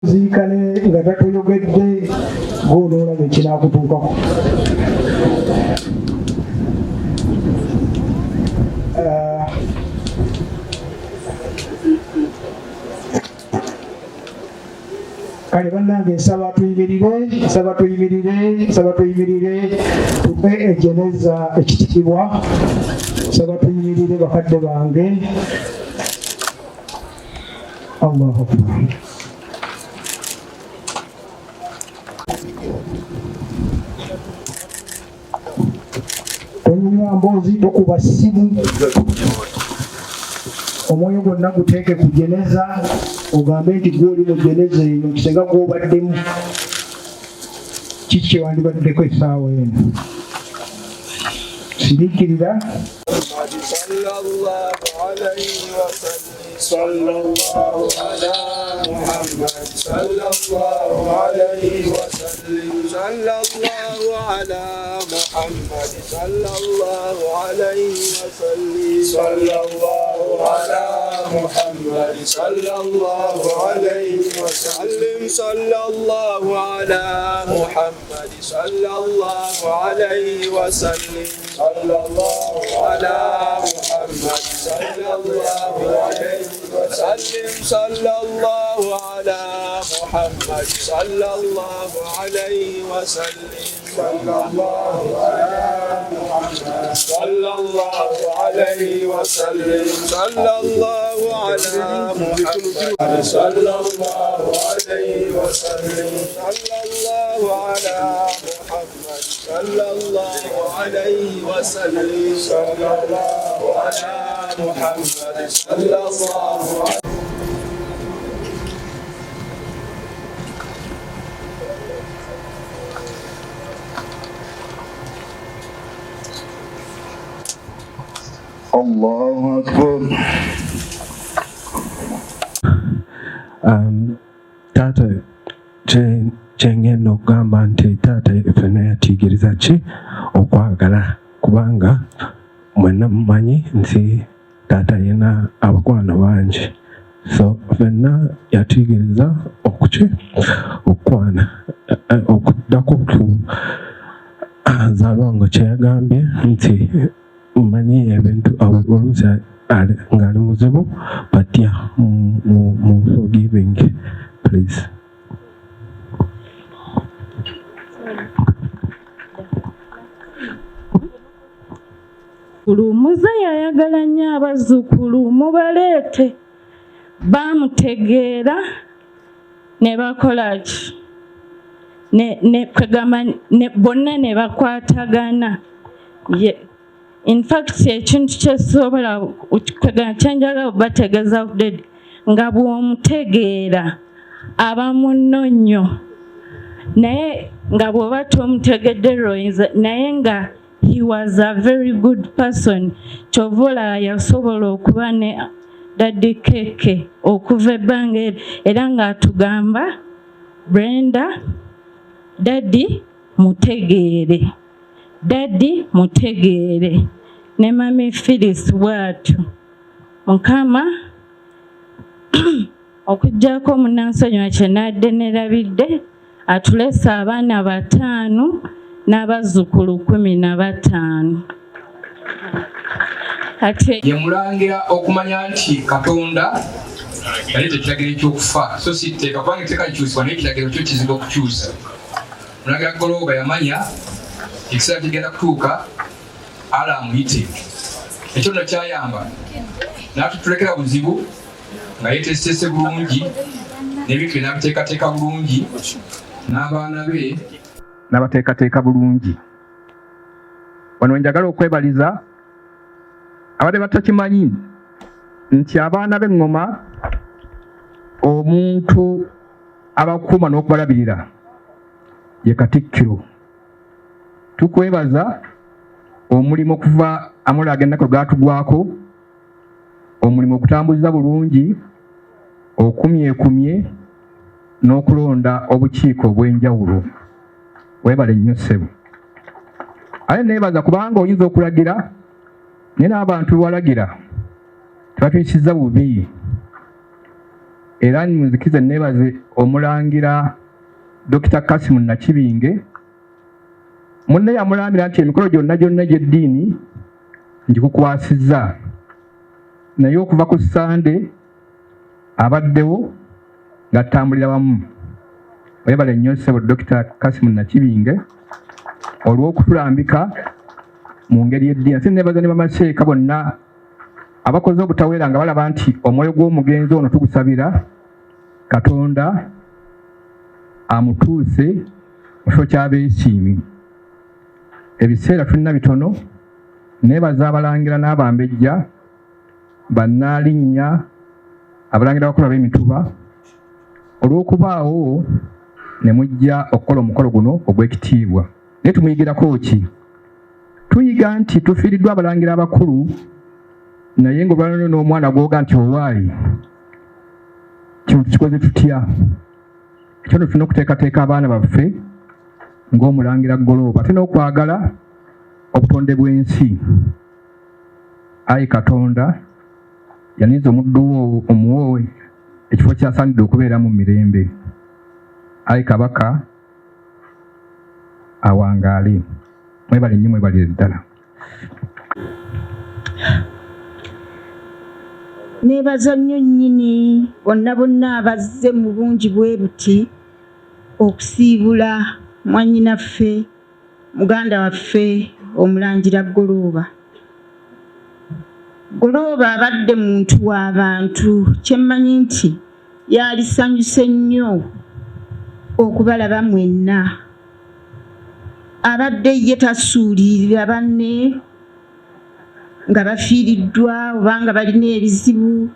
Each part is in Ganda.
Zikane nga tatuyogedde ng'onoolaba ekinaakutuukako. Kale bannange nsaba tuyimirire tupe ejeneza ekitiibwa. Nsaba tuyimirire bakadde bange. Allahu Akbar. Tonywa mboozi tokuba ssimu. Omwoyo gwonna guteeke ku jeneza ogambe nti gw'oli mu jeneza eno kisenga gw'obaddemu kiki kyewandibaddeko essaawa eno. Siriikirira. صلى الله على محمد صلى الله عليه وسلم صلى الله على محمد صلى الله عليه وسلم صلى الله على محمد صلى الله عليه وسلم صلى الله على محمد صلى الله عليه وسلم صلى الله على محمد صلى الله عليه وسلم صلى الله على محمد صلى الله عليه وسلم صلى الله على محمد صلى الله عليه وسلم صلى الله على محمد صلى الله عليه وسلم صلى الله على محمد صلى الله عليه وسلم صلى الله على محمد صلى الله عليه. Allahu Akbar. Taata kyengenda okugamba nti taata ffenna yatiigiriza ki okwagala, kubanga mwenna mumanyi nti taata yena abakwano bangi, so ffenna yatiigiriza okukwana okuddako ku Zalwango kye yagambye nti mmanyi ebintu oluusi ng'ali muzibu batya mu forgiving please. Muze yayagala nnyo abazzukulu mubaleete, bamutegeera ne bakola ki bonna ne bakwatagana. In fact ekintu kyesobola kyenjagala okubategeeza nga bw'omutegeera aba munno nnyo, naye nga bw'oba tomutegedde lwoyinza, naye nga he was a very good person. Kyovola yasobola okuba ne Daddy Keke okuva ebbanga era ng'atugamba Brenda, Daddy mutegeere, Daddy mutegeere, ne Mami Phyllis bw'atyo. Mukama okuggyako munansonyiwa kye nadde nerabidde atulese abaana 5 n'abazzukulu 15. Ye mulangira okumanya nti Katonda yaleeta ekiragiro ekyokufa, so si tteeka kubanga etteeka likyusibwa naye ekiragiro kyo kizibu okukyusa. Mulangira Golooba yamanya ekiseera kigenda kutuuka alamuyite, ekyo nno kyayamba n'atutulekera buzibu nga yeetesese bulungi n'ebintu bye n'abiteekateeka bulungi n'abaana be n'abateekateeka bulungi. Wano njagala okwebaliza abadde batakimanyi nti abaana b'eŋŋoma omuntu abakuuma n'okubalabirira ye Katikkiro. Tukwebaza omulimu okuva amula ag'ennaku gaatugwako, omulimu okutambuliza bulungi, okumyekumye n'okulonda obukiiko obw'enjawulo. Weebale nnyo ssebo. Ate neebaza kubanga oyinza okulagira naye n'abantu walagira tebatuyisizza bubi. era nzikize nebaze omulangira Dr. Kasimu Nakibinge munne yamulambira nti emikolo gyonna gy'eddiini ngikukwasizza naye okuva ku Sande abaddewo nga ttambulira wamu. Webale nnyo ssebo Dr. Kasimu Nakibinge olw'okutulambika mu ngeri y'eddiini. Ate nebaza ne bamaseeka bonna abakoze obutaweera nga balaba nti omwoyo gw'omugenzi ono tugusabira Katonda amutuuse mu kifo ky'abeesiimi. Ebiseera tulina bitono. Nebaza abalangira n'abambejja bannaalinnya abalangira abakulu ab'emituba olw'okubaawo ne mujja okukola omukolo guno ogw'ekitiibwa. Naye tumuyigirako ki? Tuyiga nti tufiiriddwa abalangira abakulu naye ng'olwalino n'omwana gwoga nti olwali kino tukikoze tutya? Ekyo tulina okuteekateeka abaana baffe ng'omulangira Golooba ate n'okwagala obutonde bw'ensi. Ayi Katonda yaniza omuddu wo omuwowe ekifo kyasaanidde okubeeramu mu mirembe. Ayi Kabaka awangaale. Mwebale nnyo, mwebalire ddala. Nebaza nnyo nnyini bonna abazze mu bungi bwe buti okusiibula mwannyinaffe muganda waffe omulangira Golooba. Golooba abadde muntu w'abantu. Kyemmanyi nti yalisanyuse nnyo okubalaba mwenna. Abadde ye tasuulirira banne nga bafiiriddwa oba nga balina ebizibu,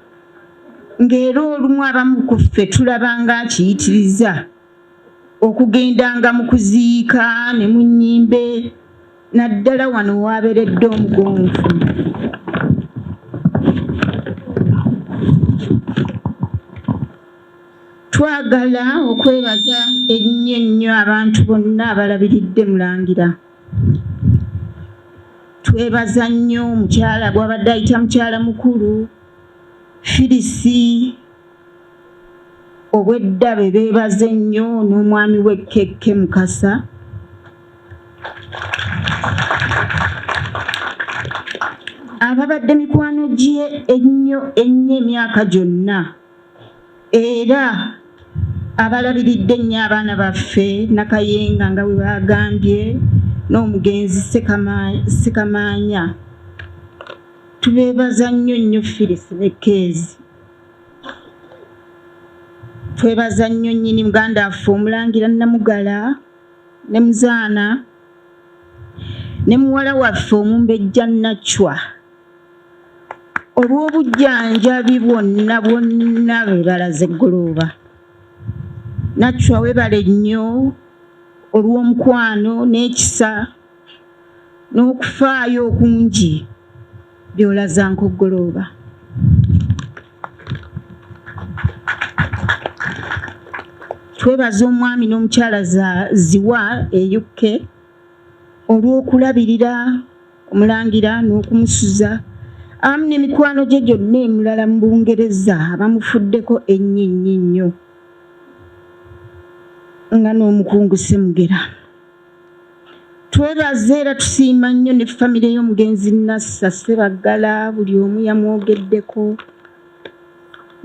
ng'era olumu abamu ku ffe tulaba nga akiyitiriza okugendanga mu kuziika ne mu nnyimbe naddala wano waaberedde omugonvu. Twagala okwebaza ennyo abantu bonna abalabiridde mulangira. Twebaza nnyo omukyala gw'abadde ayita mukyala mukulu Phyllis obweddabe, beebaze nnyo n'omwami w'Ekkeke Mukasa. Ababadde mikwano gye ennyo emyaka gyonna, era abalabiridde nnyo abaana baffe Nakayenga nga bwe bagambye n'omugenzi Sekamaanya. Tubeebaza nnyo Phyllis ne Keezi. Twebaza nnyo nnyini muganda waffe omulangira Namugala ne Muzaana ne muwala waffe Omumbejja Nachwa olw'obujjanjabi bwonna bwe balaze Golooba. Nachwa webale nnyo olw'omukwano n'ekisa n'okufaayo okungi by'olazanko Golooba. Twebaza omwami n'omukyala Ziwa eyukke olw'okulabirira omulangira n'okumusuza awamu n'emikwano gye gyonna emulala mu Bungereza abamufuddeko ennyo nga n'omukungu Ssemugera. Twebaza era tusiima nnyo ne famire y'omugenzi Nassa Ssebaggala, buli omu yamwogeddeko,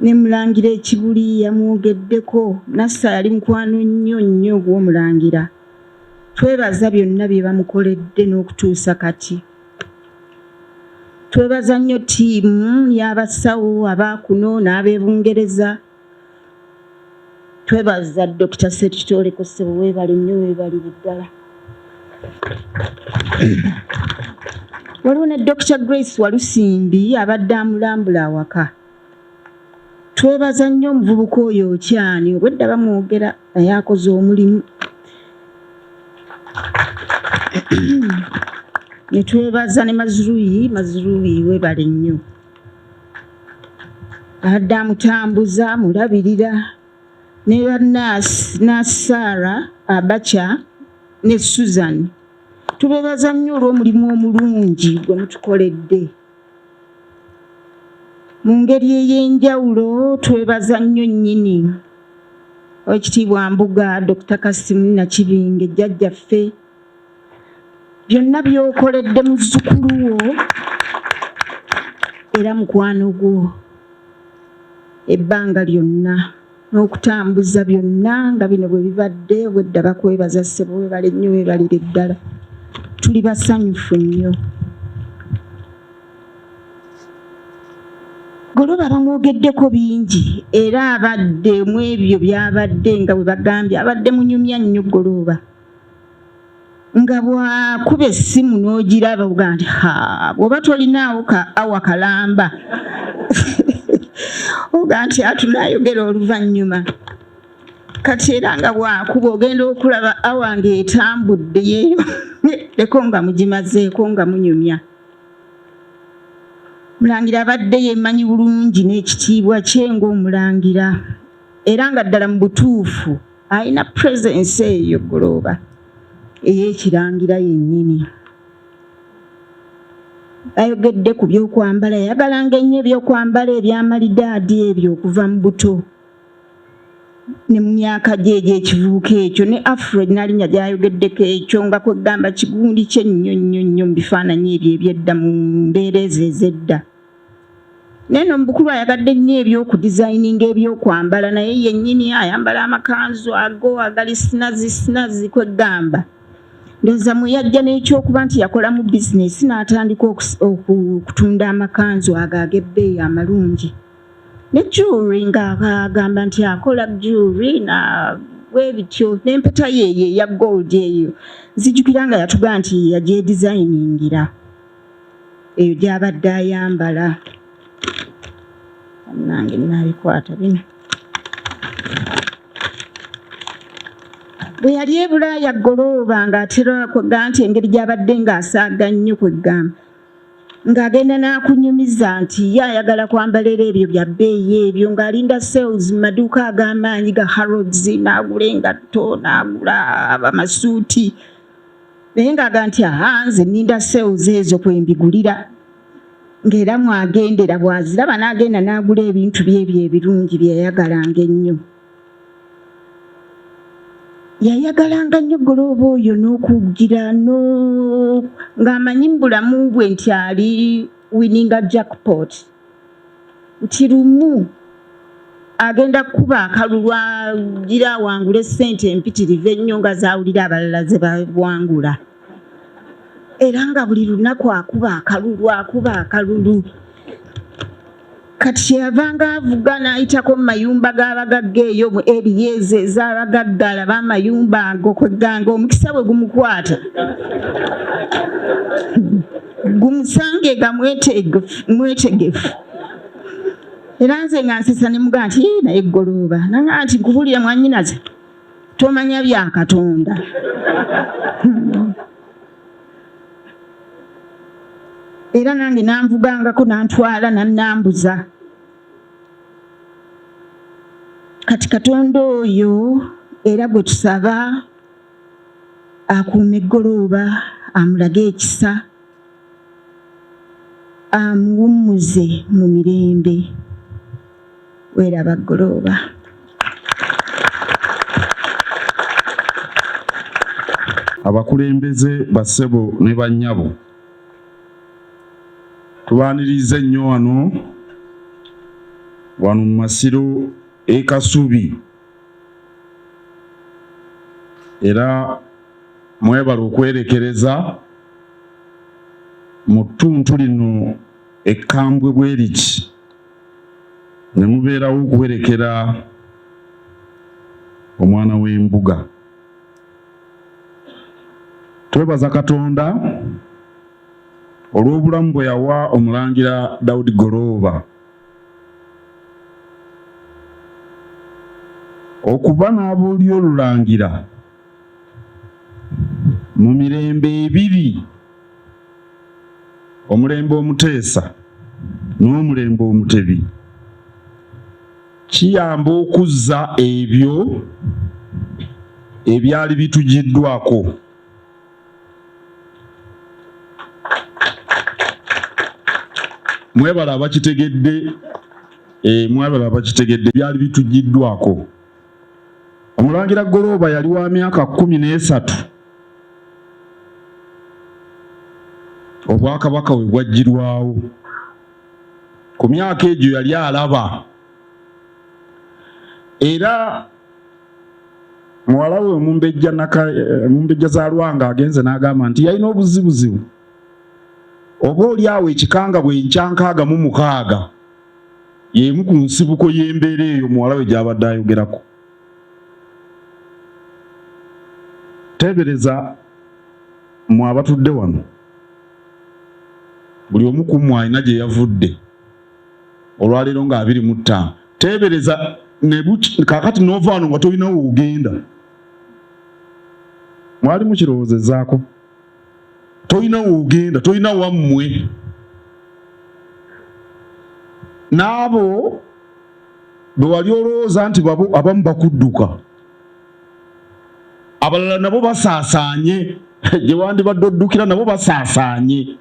ne mulangira Ekibuli yamwogeddeko. Nassa yali mukwano nnyo gw'omulangira. Twebaza byonna bye bamukoledde n'okutuusa kati. Twebaza nnyo ttiimu y'abasawo abaakuno n'ab'e Bungereza. Twebaza Dr. Ssetitole Ssebo, weebale nnyo, weebalire ddala. Waliwo ne Dr. Grace Walusimbi abadde amulambula awaka. Twebaza nnyo omuvubuka oyo Okyani, obwedda bamwogera naye akoze omulimu. Ne twebaza ne Mazuruyi weebale nnyo. Abadde amutambuza mulabirira. Ne Nasara Abacha ne Susan. Tubebaza nnyo olw'omulimu omulungi gwe mutukoledde. Mu ngeri ey'enjawulo twebaza nnyo nnyini Oweekitiibwa Mbuga Dr. Kasimu Nakibinge jjajjaffe byonna by'okoledde muzzukulu wo era mukwano gwo ebbanga lyonna n'okutambuza byonna nga bino bwe bibadde obwedda bakwebaza ssebo webale nnyo webalire ddala tuli basanyufu nnyo. Goloba bamwogeddeko bingi era abadde mu ebyo byabadde nga bwe bagambye abadde munyumya nnyo Goloba nga bwakuba essimu n'ogiraba oga nti bw'oba tolinaawo awa kalamba oga nti atunaayogera oluvannyuma kati era nga bwakuba ogenda okulaba awa ng'etambudde yeeyo leko nga mugimazeeko nga munyumya. Mulangira abadde yemanyi bulungi n'ekitiibwa kye ng'omulangira era nga ddala mu butuufu alina presence eyo Goloba ey'ekirangira yennyini. Ayogedde ku by'okwambala yayagalanga ennyo ebyokwambala ebyamalidaadi ebyo okuva mu buto ne mu myaka gye egy'ekivuuka ekyo ne afro nalinnya gy'ayogeddeko ekyo nga kwegamba kigundi kye nnyo mu bifaananyi ebyo ebyedda mu mbeera ezo ez'edda. Neno mu bukulu ayagadde nnyo ebyokudizayininga ebyokwambala naye yennyini ayambala amakanzu ago agali sinazi kwegamba. Ndowooza mwe yajja n'ekyokuba nti yakola mu bizinesi n'atandika okutunda amakanzu ago ag'ebbeeyi amalungi ne jewelry ng'agamba nti akola jewelry na bwe bityo n'empeta yeeyo eya gold eyo nzijukira nga yatugaa nti yagyedizayiningira eyo gy'abadde ayambala. Nange nnabikwata bino. Bwe yali e Bulaaya Goloba ng'atera kwegamba nti engeri gy'abadde ng'asaaga nnyo kwegamba ng'agenda n'akunyumiza nti ye ayagala kwambalira ebyo bya bbeeyi ebyo ng'alinda sales mu maduuka ag'amaanyi ga Harrods n'agula engatto n'agula amasuuti naye ng'aga nti nze nninda sales ezo kwe mbigulira ng'era mwagendera bw'aziraba n'agenda n'agula ebintu byebyo ebirungi bye yayagalanga ennyo. Yayagalanga nnyo Goloba oyo n'okugira ng'amanyi mu bulamu bwe nti ali winninga jackpot nti lumu agenda kuba akalulu agira awangula essente empitirivu ennyo nga zaawulira abalala ze bawangula era nga buli lunaku akuba akalulu. Kati kyeyavanga avuga n'ayitako mu mayumba g'abagagga eyo mu eriyezo ez'abagagga alaba amayumba ago kweganga omukisa bwe gumukwata gumusange nga mwetegefu. Era nze nga nsesa ne mugaa nti naye Goloba nanga nti nkubulira mwannyinaze tomanya bya Katonda. Era nange nanvugangako nantwala nannambuza. Kati Katonda oyo era gwe tusaba akuume Goloba amulage ekisa amuwummuze mu mirembe. Weeraba Goloba. Abakulembeze bassebo ne bannyabo tubaanirize nnyo wano mu Masiro e Kasubi era mwebala okwerekereza mu ttuntu lino ekkambwe bweriki ne mubeerawo okuwerekera omwana w'embuga. Twebaza Katonda olw'obulamu bwe yawa omulangira Daudi Goloba okuba n'abooli olulangira mu mirembe ebiri, omulembe omuteesa n'omulembe omutebi, kiyamba okuzza ebyo ebyali bitugiddwako. mwebala abakitegedde mwebala abakitegedde byali bitujiddwako. Omulangira Goloba yali wa myaka 13 obwakabaka we bwajjirwawo. Ku myaka egyo yali alaba era muwala we Mumbejja za Lwanga agenze n'agamba nti yalina obuzibuzibu oba oliawo ekikanga bwe nkyankaaga mu mukaaga y'emu ku nsibuko y'embeera eyo muwala we gy'abadde ayogerako. Teebereza mmwe abatudde wano, buli omu ku mmwe alina gye yavudde olwaleero nga 25. Teebereza kakati n'ova wano nga tolinawo ogenda. Mwali mukirowoozezaako? Tolinawo ogenda, tolina wammwe. N'abo bwe wali olowooza nti abamu bakudduka, abalala nabo basaasaanye, gye wandibadde oddukira nabo basaasaanye.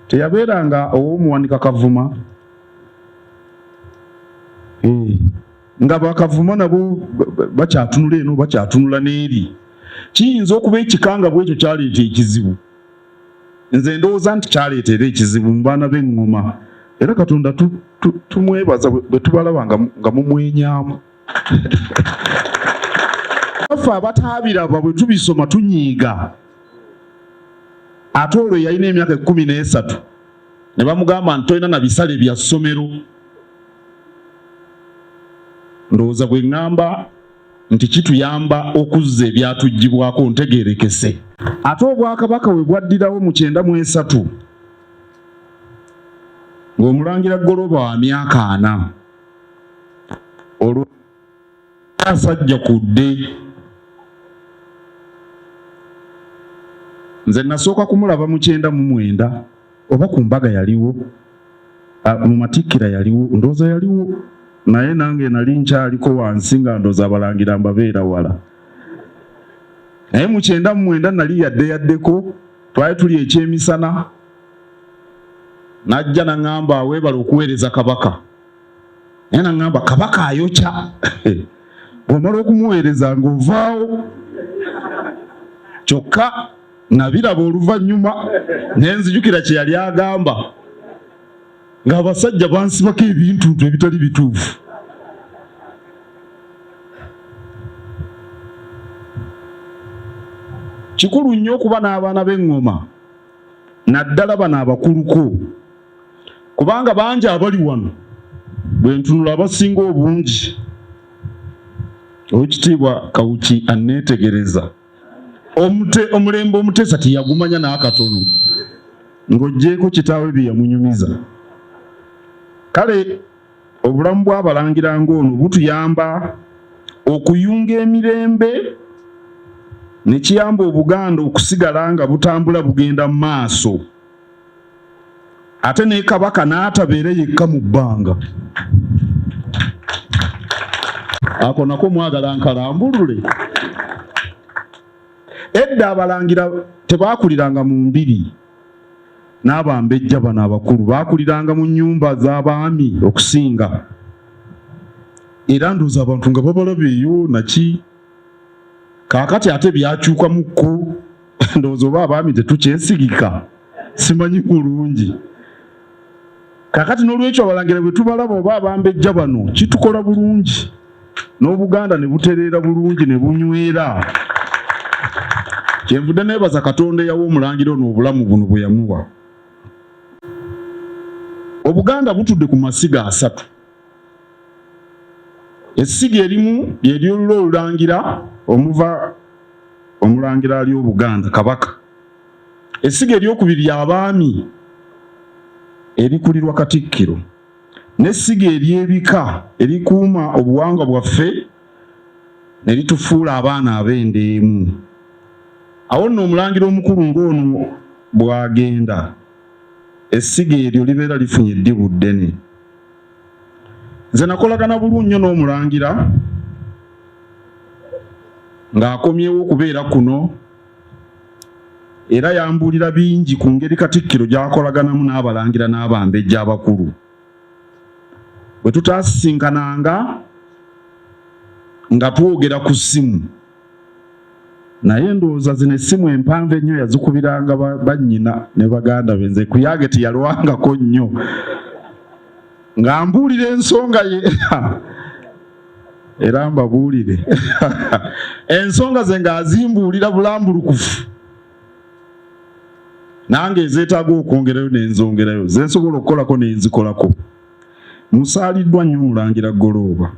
Teyabeeranga ow'omuwanika Kavuma, nga bakavuma nabo bakyatunula eno bakyatunula n'eri. Kiyinza okuba ekikanga bwekyo kyaleeta ekizibu. Nze ndowooza nti kyaleetera ekizibu mu baana b'eŋŋoma. Era Katonda tumwebaza bwe tubalaba nga mumwenyaamu. Baffe abataabiraba bwe tubisoma tunyiiga. Ate olwo yalina emyaka 13 ne bamugamba nti tolina na bisale bya ssomero. Ndowooza bwe ŋŋamba nti kituyamba okuzza ebyatuggyibwako ntegeerekese. Ate obwakabaka we bwaddirawo mu 93 ng'omulangira Goloba wa myaka 4 olwo asajja kudde. Nze nasooka kumulaba mu 99 oba ku mbaga yaliwo, mu matikkira yaliwo, ndowooza yaliwo, naye nange nali nkyaliko wansi nga ndowooza abalangira mbabeera wala. Naye mu 99 nali yaddeko, twali tuli ekyemisana, najja naŋŋamba weebala okuweereza kabaka. Naye naŋŋamba kabaka ayokya. Bw'omala okumuweereza ng'ovaawo. Kyokka nabiraba oluvannyuma ne nzijukira kye yali agamba ng'abasajja bansibako ebintu ebitali bituufu. Kikulu nnyo okuba n'abaana b'eŋŋoma, naddala bano abakuluko, kubanga bangi abali wano bwe ntunula abasinga obungi. Oweekitiibwa Kawuki anneetegereza. Omulembe omutesa tiyagumanya n'akatono ng'oggyeko kitaawe bye yamunyumiza. Kale obulamu bw'abalangira ng'ono butuyamba okuyunga emirembe, ne kiyamba Obuganda okusigala nga butambula bugenda mu maaso. Ate ne Kabaka n'atabeere yekka mu bbanga. Ako nako mwagala nkalambulule. Edda abalangira tebaakuliranga mu mbiri. N'Abambejja bano abakulu baakuliranga mu nnyumba z'abaami okusinga. Era ndowooza abantu nga babalaba eyo naki. Kaakati ate byakyukamukko. Ndowooza oba abaami tetukyesigika. Simanyi bulungi. Kaakati n'olwekyo abalangira bwe tubalaba oba Abambejja bano kitukola bulungi. N'Obuganda ne butereera bulungi ne bunywera. Kyenvudde neebaza Katonda eyawa omulangira ono obulamu buno bwe yamuwa. Obuganda butudde ku masiga 3. Essiga erimu ly'eryolula olulangira omuva omulangira ali Obuganda Kabaka. Essiga eryokubiri y'abaami erikulirwa Katikkiro. N'essiga ery'ebika erikuuma obuwangwa bwaffe ne litufuula abaana ab'endeemu. Awo nno omulangira omukulu ng'ono bw'agenda, essiga eryo libeera lifunye eddibu ddene. Nze nakolagana bulungi nnyo n'omulangira ng'akomyewo okubeera kuno era yambulira bingi ku ngeri Katikkiro gy'akolaganamu n'abalangira n'abambejja abakulu. Bwe tutaasisinkananga nga twogera ku ssimu, naye ndowooza zino essimu empanvu ennyo yazikubiranga bannyina ne baganda be, nze ku yange teyalwangako nnyo, nga mbuulira ensonga ye era mbabuulire ensonga ze ng'azimbuulira bulambulukufu, nange ezeetaaga okwongerayo n'enzongerayo, ze nsobola okukolako n'enzikolako. Musaaliddwa nnyo Omulangira Golooba.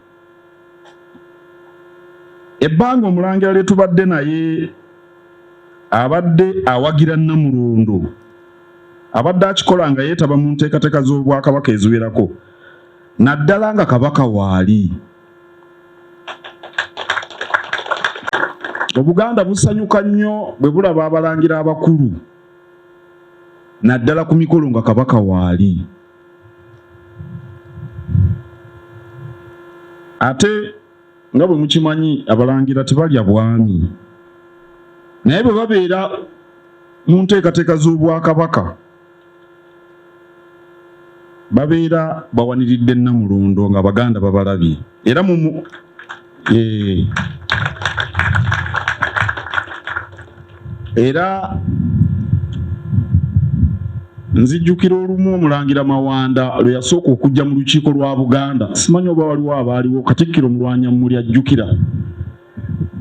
Ebbanga Omulangira lye tubadde naye abadde awagira Namulondo, abadde akikola nga yeetaba mu nteekateeka z'Obwakabaka eziwerako, naddala nga Kabaka waali. Obuganda busanyuka nnyo bwe bulaba abalangira abakulu, naddala ku mikolo nga Kabaka waali. Ate nga bwe mukimanyi abalangira tebalya bwami, naye bwe babeera mu nteekateeka z'Obwakabaka babeera bawaniridde Namulondo nga Baganda babalabye. Era era nzijjukira olumu Omulangira Mawanda lwe yasooka okujja mu lukiiko lwa Buganda, simanyi oba waliwo abaaliwo, Katikkiro Mulwanyammuli ajjukira.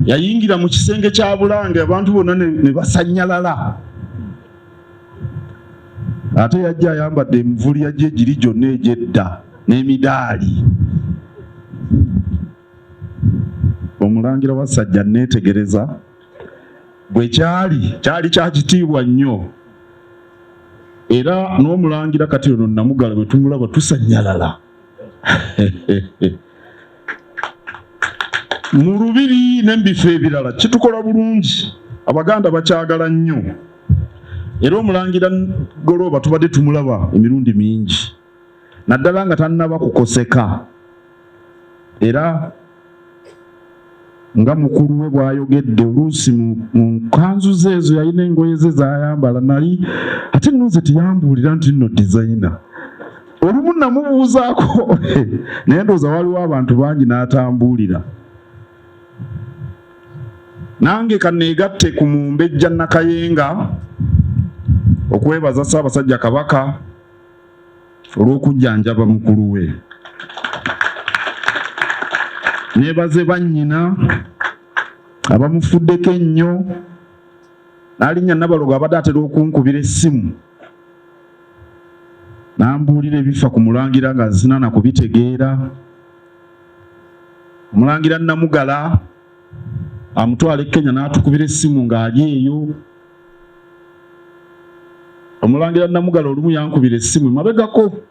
Yayingira mu kisenge kya Bulange, abantu bonna ne basannyalala. Ate yajja ayambadde emivuli yajja egiri gyonna egy'edda n'emidaali. Omulangira Wasajja neetegereza bwe kyali kya kitiibwa nnyo. Era n'Omulangira kati ono Namugala bwe tumulaba tusannyalala. Mu Lubiri n'embifo ebirala kitukola bulungi, Abaganda bakyagala nnyo. Era Omulangira Golooba tubadde tumulaba emirundi mingi, naddala nga tannaba kukoseka. Era nga mukulu we bw'ayogedde oluusi mu nkanzu ze ezo yalina engoye ze z'ayambala, nali ate nno nze tiyambuulira nti nno dizayina. Olumu namubuuzaako naye ndowooza waliwo abantu bangi n'atambuulira. Nange kanneegatte ku Mumbejja Nakayenga okwebaza Ssaabasajja Kabaka olw'okujjanjaba mukulu we. Neebaze bannyina abamufuddeko ennyo, n'alinnya Nabalogo abadde atera okunkubira essimu n'ambuulira ebifa ku Mulangira nga nsinana kubitegeera. Omulangira Namugala amutwala e Kenya n'atukubira essimu ng'ali eyo. Omulangira Namugala olumu yankubira essimu mabegako,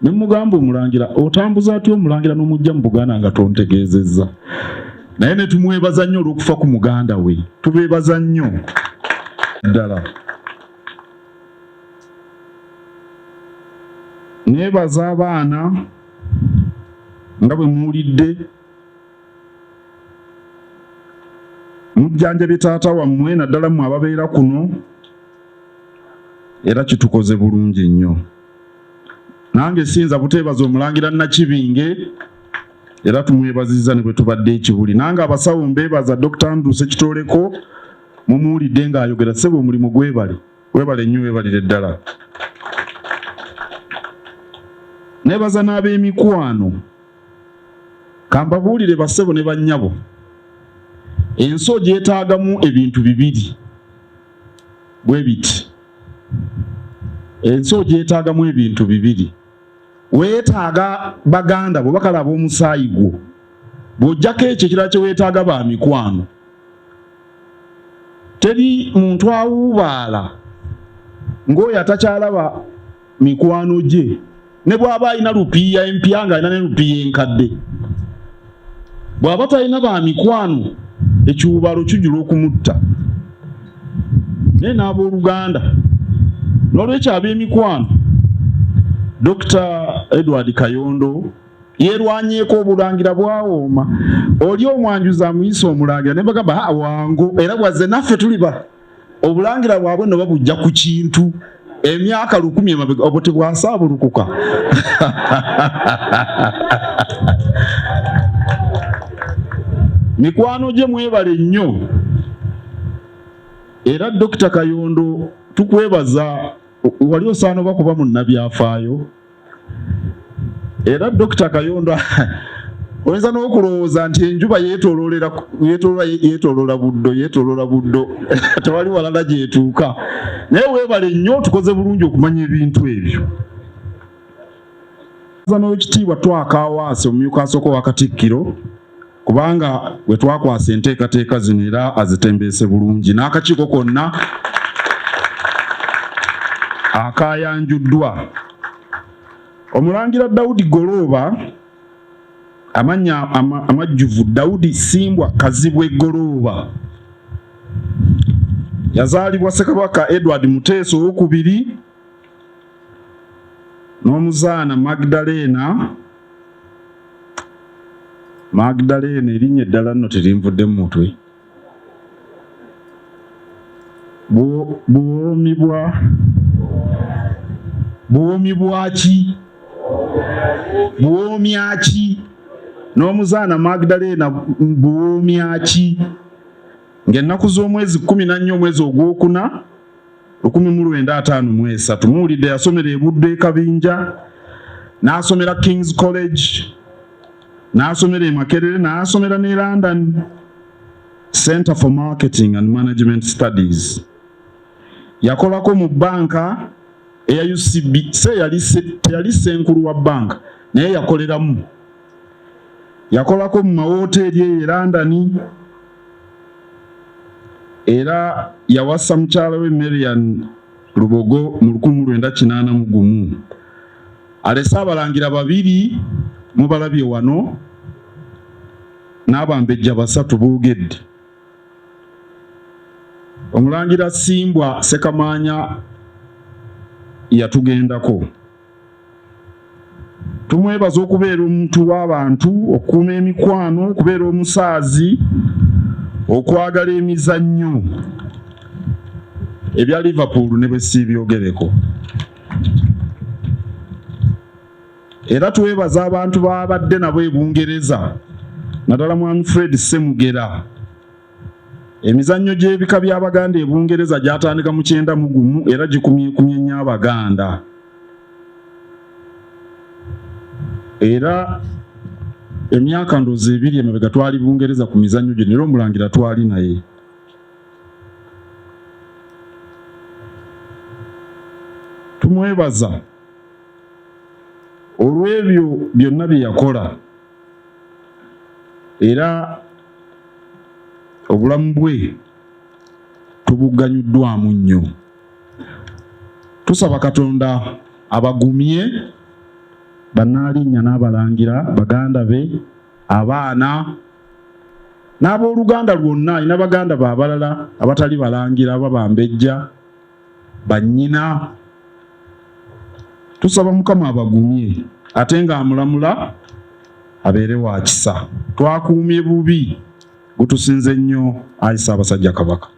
ne mugamba Omulangira, otambuza atya Omulangira n'omujja mu Buganda nga tontegeezezza? Naye ne tumwebaza nnyo olw'okufa ku muganda we, tubeebaza nnyo ddala. Neebaza abaana nga bwe muwulidde, mujjanjabye taata wammwe naddala mmwe ababeera kuno, era kitukoze bulungi nnyo. Nange sinza buteebaza Omulangira Nakibinge, era tumwebazizza ne bwe tubadde ekibuli. Nange abasawo mbeebaza Dr. Andrew Sekitoleko, mumuwulidde ng'ayogera, ssebo omulimu gwebale, webale nnyo, webalire ddala. Neebaza n'ab'emikwano, kambabuulire bassebo ne bannyabo, ensi ogyetaagamu ebintu bibiri bwe biti. Ensi ogyetaagamu ebintu bibiri. Weetaaga Baganda bwe bakala ab'omusaayi gwo, bw'ojjako ekyo ekirala kye weetaaga ba mikwano. Teri muntu awuubaala ng'oyo atakyalaba mikwano gye, ne bw'aba alina lupiiya empya ng'alina ne lupiiya enkadde. Bw'aba talina ba mikwano, ekiwubaalo kijula okumutta. Naye n'abooluganda n'olwekyo ab'emikwano, Dr. Edward Kayondo yeerwanyeeko Obulangira bwawooma. Oli omwanjuza amuyisa Omulangira ne bagamba wangu, era bwazze naffe tuliba obulangira bwabwe no babujja ku kintu emyaka 10 emabega obwo tebwasaabulukuka. Mikwano gye mwebale nnyo. Era Dr. Kayondo tukwebaza wali osaano bakuba mu nnabyafaayo. Era Dr. Kayondo oyinza n'okulowooza nti enjuba yeetooloola buddo tewali walala gyetuuka, naye weebale nnyo tukoze bulungi okumanya ebintu ebyo. N'ekitiibwa Twakaawaase omumyuka asooka wa Katikkiro kubanga we twakwasa enteekateeka zino era azitembeese bulungi, n'akakiiko konna akayanjuddwa. Omulangira Daudi Golooba, amanya amajjuvu Daudi Simbwa Kazibwe Golooba, yazaalibwa Ssekabaka Edward Muteesa II n'omuzaana Magdalena erinnya eddala nno terimvudde mu mutwe. Buwoomyaki n'omuzaana Magdalena Buwoomyaki ng'ennaku z'omwezi 14 omwezi ogwokuna 1953 muwulidde yasomera e Buddo e Kabinja, n'asomera King's College, n'asomera e Makerere, n'asomera ne London Center for Marketing and Management Studies. Yakolako mu banka eya UCB, teyali ssenkulu wa banka naye yakoleramu. Yakolako mu mawoteeri e London, era yawasa mukyala we Marian Lubogo mu 1981. Alese abalangira 2 mubalabye wano n'abambejja 3 boogedde. Omulangira Simbwa Ssekamaanya yatugendako. Tumwebaza okubeera omuntu w'abantu, okukuuma emikwano, okubeera omusaazi, okwagala emizannyo. Ebya Liverpool ne bwe siibyogereko. Era twebaza abantu babadde nabo e Bungereza, naddala mwami Fred Ssemugera. Emizannyo gy'ebika by'Abaganda e Bungereza gyatandika mu 91 era gikumye nnyo Abaganda. Era emyaka ndoozi 2 emabega twali Bungereza ku mizannyo gino, era omulangira twali naye. Tumwebaza olw'ebyo byonna bye yakola, era obulamu bwe tubuganyuddwamu nnyo. Tusaba Katonda abagumye bannaalinnya n'abalangira, baganda be, abaana n'abooluganda lwonna. Alina baganda be abalala abatali balangira, babambejja, bannyina. Tusaba Mukama abagumye ate ng'amulamula abeere wa kisa. Twakuumye bubi gutusinze nnyo, Ayi Ssaabasajja Kabaka.